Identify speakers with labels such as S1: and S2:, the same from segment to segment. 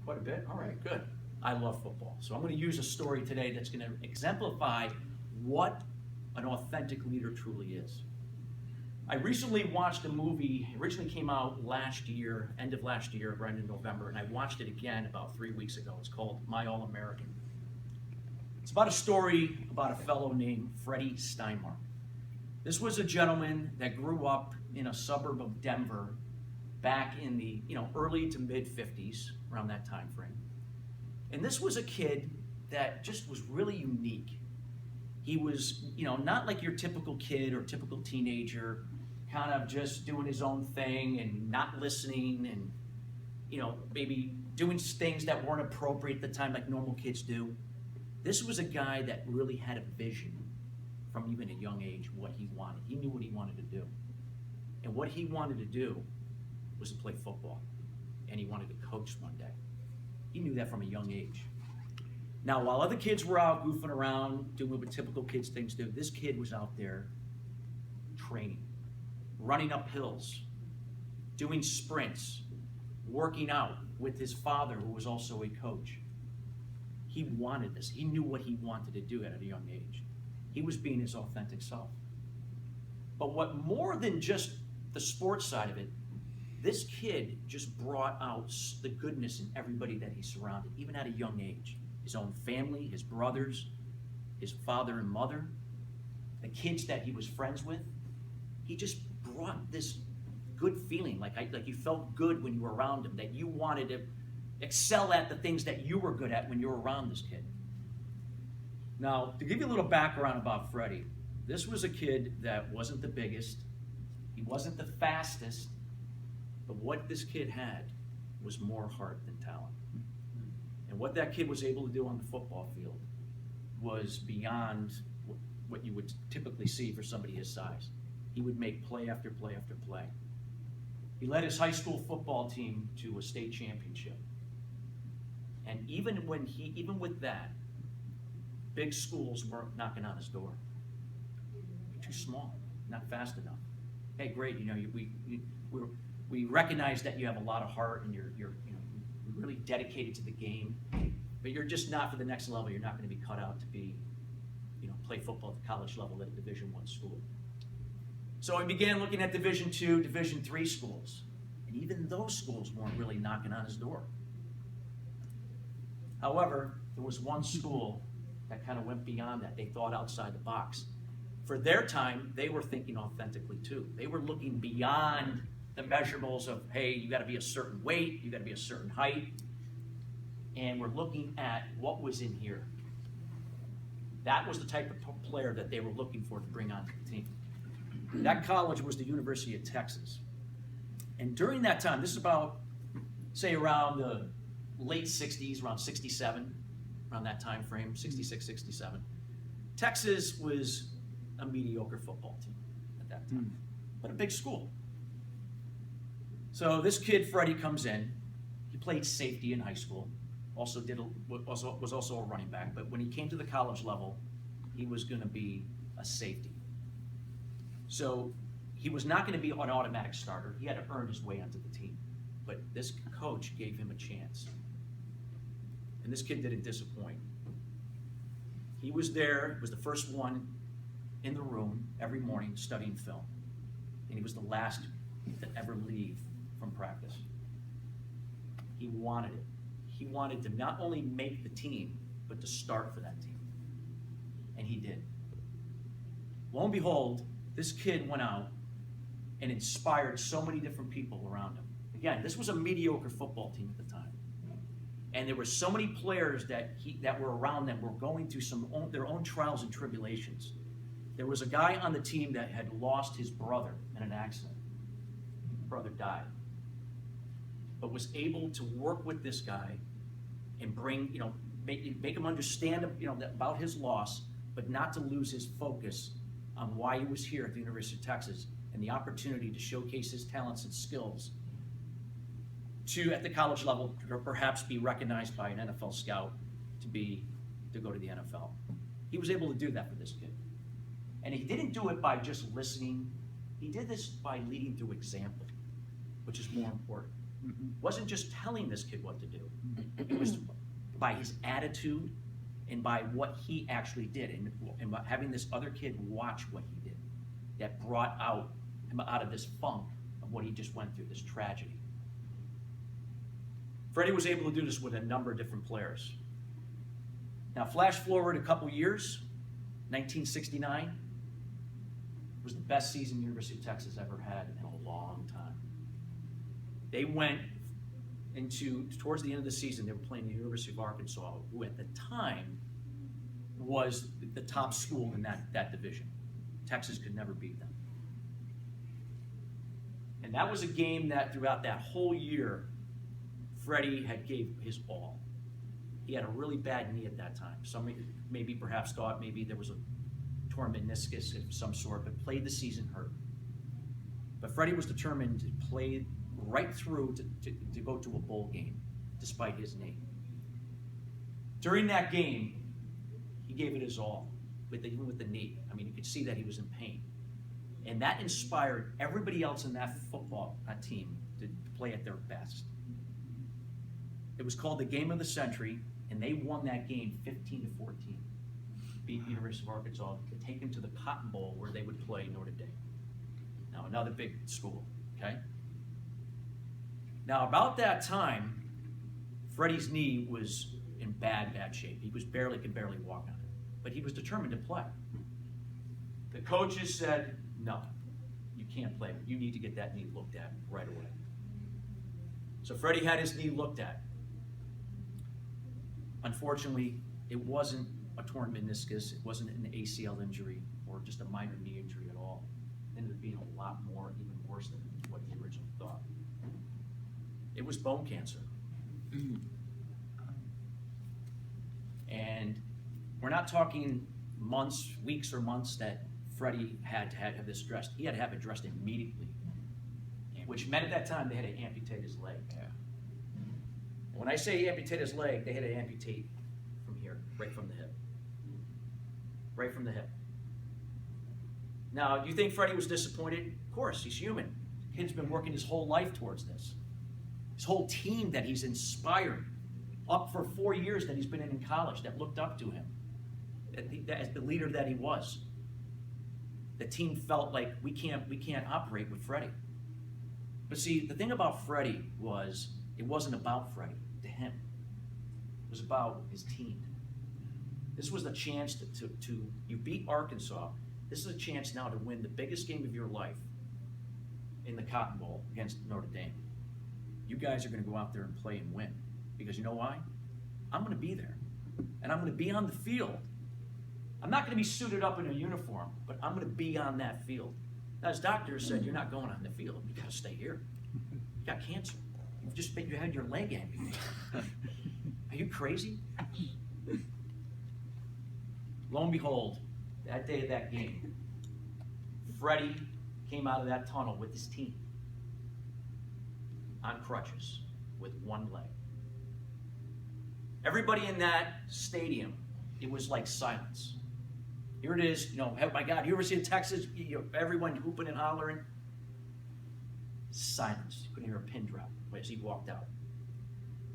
S1: Quite a bit? All right, good. I love football. So I'm going to use a story today that's going to exemplify what an authentic leader truly is. I recently watched a movie, it originally came out last year, end of last year, right in November, and I watched it again about 3 weeks ago. It's called My All-American. It's about a story about a fellow named Freddie Steinmark. This was a gentleman that grew up in a suburb of Denver back in the early to mid 50s, around that time frame. And this was a kid that just was really unique. He was, not like your typical kid or typical teenager, kind of just doing his own thing and not listening and, maybe doing things that weren't appropriate at the time like normal kids do. This was a guy that really had a vision from even a young age what he wanted. He knew what he wanted to do. And what he wanted to do was to play football. And he wanted to coach one day. He knew that from a young age. Now, while other kids were out goofing around, doing what typical kids things do, this kid was out there training, running up hills, doing sprints, working out with his father, who was also a coach. He wanted this. He knew what he wanted to do at a young age. He was being his authentic self. But what more than just the sports side of it, this kid just brought out the goodness in everybody that he surrounded, even at a young age. His own family, his brothers, his father and mother, the kids that he was friends with. He just brought this good feeling, like you felt good when you were around him, that you wanted to excel at the things that you were good at when you were around this kid. Now, to give you a little background about Freddie, this was a kid that wasn't the biggest, he wasn't the fastest, but what this kid had was more heart than talent. And what that kid was able to do on the football field was beyond what you would typically see for somebody his size. He would make play after play after play. He led his high school football team to a state championship. And even with that, big schools weren't knocking on his door. You're too small, not fast enough. Hey, great, we recognize that you have a lot of heart and you're really dedicated to the game, but you're just not for the next level. You're not going to be cut out to be, play football at the college level at a Division I school. So I began looking at Division II, Division III schools, and even those schools weren't really knocking on his door. However, there was one school that kind of went beyond that. They thought outside the box. For their time, they were thinking authentically too. They were looking beyond the measurables of, hey, you got to be a certain weight, you got to be a certain height, and we're looking at what was in here. That was the type of player that they were looking for to bring onto the team. That college was the University of Texas. And during that time, this is about, say, around the late 60s, around 67, around that time frame, 66, 67, Texas was a mediocre football team at that time, but a big school. So this kid, Freddie, comes in. He played safety in high school, was also a running back, but when he came to the college level, he was going to be a safety. So he was not going to be an automatic starter. He had to earn his way onto the team. But this coach gave him a chance. And this kid didn't disappoint. He was there, was the first one in the room every morning studying film. And he was the last to ever leave from practice. He wanted it. He wanted to not only make the team, but to start for that team. And he did. Lo and behold, this kid went out and inspired so many different people around him. Again, this was a mediocre football team at the time. And there were so many players that were around them were going through their own trials and tribulations. There was a guy on the team that had lost his brother in an accident. His brother died. But was able to work with this guy and make him understand, about his loss, but not to lose his focus on why he was here at the University of Texas and the opportunity to showcase his talents and skills at the college level, or perhaps be recognized by an NFL scout to go to the NFL. He was able to do that for this kid. And he didn't do it by just listening. He did this by leading through example, which is more important. Wasn't just telling this kid what to do. It was by his attitude and by what he actually did, and by having this other kid watch what he did, that brought him out of this funk of what he just went through, this tragedy. Freddie was able to do this with a number of different players. Now, flash forward a couple years, 1969 was the best season University of Texas ever had in a long time. They went towards the end of the season, they were playing the University of Arkansas, who at the time was the top school in that division. Texas could never beat them. And that was a game that throughout that whole year, Freddie had gave his all. He had a really bad knee at that time. Some maybe perhaps thought maybe there was a torn meniscus of some sort, but played the season hurt. But Freddie was determined to play right through to go to a bowl game, despite his knee. During that game, he gave it his all, even with the knee. I mean, you could see that he was in pain. And that inspired everybody else in that football team to play at their best. It was called the Game of the Century, and they won that game 15-14. Beat the University of Arkansas to take them to the Cotton Bowl where they would play Notre Dame. Now, another big school, okay? Now, about that time, Freddie's knee was in bad shape. He could barely walk on it. But he was determined to play. The coaches said, no, you can't play. You need to get that knee looked at right away. So Freddie had his knee looked at. Unfortunately, it wasn't a torn meniscus. It wasn't an ACL injury or just a minor knee injury at all. It ended up being a lot more, even worse than what he originally thought. It was bone cancer. And we're not talking months, weeks or months that Freddie had to have this addressed. He had to have it addressed immediately, which meant at that time they had to amputate his leg.
S2: Yeah.
S1: And when I say amputate his leg, they had to amputate from here, right from the hip. Right from the hip. Now, do you think Freddie was disappointed? Of course, he's human. The kid's been working his whole life towards this. His whole team that he's inspired, up for 4 years that he's been in college, that looked up to him as the leader that he was. The team felt like we can't operate with Freddie. But see, the thing about Freddie was it wasn't about Freddie to him. It was about his team. This was the chance to you beat Arkansas. This is a chance now to win the biggest game of your life in the Cotton Bowl against Notre Dame. You guys are going to go out there and play and win. Because you know why? I'm going to be there. And I'm going to be on the field. I'm not going to be suited up in a uniform, but I'm going to be on that field. Now, as doctors said, you're not going on the field. You got to stay here. You got cancer. You had your leg amputated. Are you crazy? Lo and behold, that day of that game, Freddie came out of that tunnel with his team on crutches with one leg. Everybody in that stadium, it was like silence. Here it is, oh my God, University of Texas, everyone hooping and hollering. Silence. You couldn't hear a pin drop as he walked out.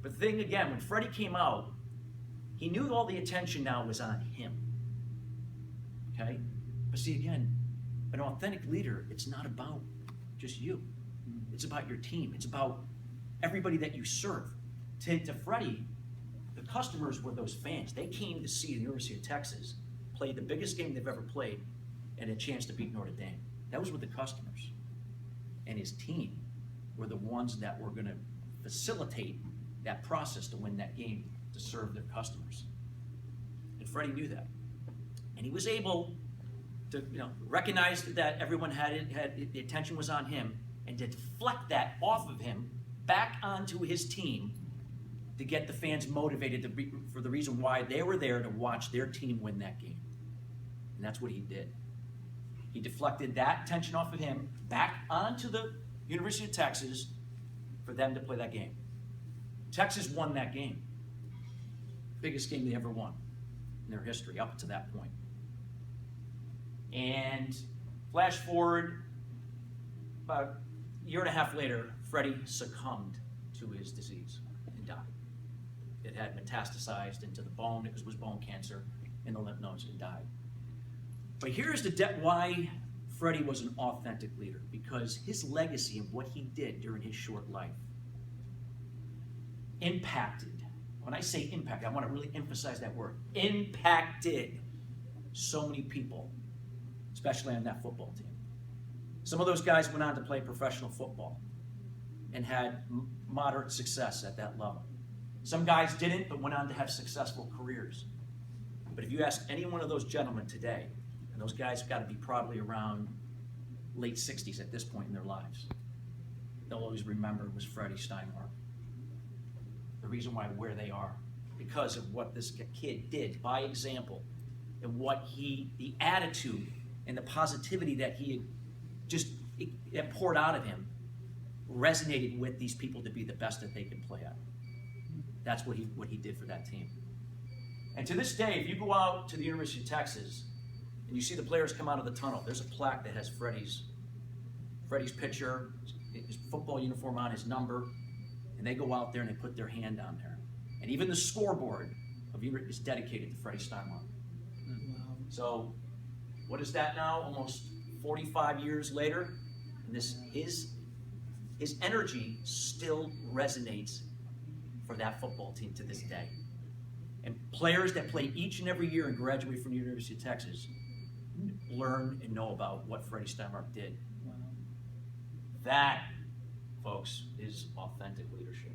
S1: But the thing again, when Freddie came out, he knew all the attention now was on him. Okay? But see, again, an authentic leader, it's not about just you. It's about your team. It's about everybody that you serve. To Freddie, the customers were those fans. They came to see the University of Texas play the biggest game they've ever played and a chance to beat Notre Dame. That was with the customers. And his team were the ones that were going to facilitate that process to win that game, to serve their customers. And Freddie knew that. And he was able to recognize that everyone had the attention was on him, and to deflect that off of him back onto his team to get the fans motivated for the reason why they were there to watch their team win that game. And that's what he did. He deflected that attention off of him back onto the University of Texas for them to play that game. Texas won that game. Biggest game they ever won in their history up to that point. And flash forward, about a year and a half later, Freddie succumbed to his disease and died. It had metastasized into the bone. It was bone cancer in the lymph nodes and died. But here's why Freddie was an authentic leader, because his legacy of what he did during his short life impacted. When I say impact, I want to really emphasize that word. Impacted so many people, especially on that football team. Some of those guys went on to play professional football and had moderate success at that level. Some guys didn't, but went on to have successful careers. But if you ask any one of those gentlemen today, and those guys have got to be probably around late 60s at this point in their lives, they'll always remember was Freddie Steinmark. The reason why where they are, because of what this kid did by example, and what the attitude and the positivity that he had it poured out of him resonated with these people to be the best that they could play at. That's what he did for that team. And to this day, if you go out to the University of Texas and you see the players come out of the tunnel, there's a plaque that has Freddie's picture, his football uniform on, his number, and they go out there and they put their hand on there. And even the scoreboard is dedicated to Freddie Steinmark.
S2: Wow.
S1: So what is that now? Almost 45 years later, and his energy still resonates for that football team to this day. And players that play each and every year and graduate from the University of Texas learn and know about what Freddie Steinmark did.
S2: Wow.
S1: That, folks, is authentic leadership,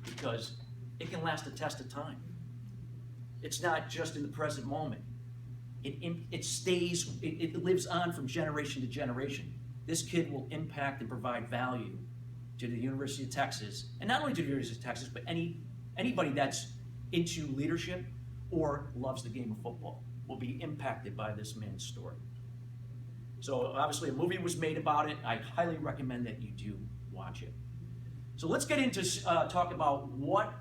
S1: because it can last a test of time. It's not just in the present moment. It stays, it lives on from generation to generation. This kid will impact and provide value to the University of Texas, and not only to the University of Texas, but anybody that's into leadership or loves the game of football will be impacted by this man's story. So obviously a movie was made about it. I highly recommend that you do watch it. So let's get into talk about what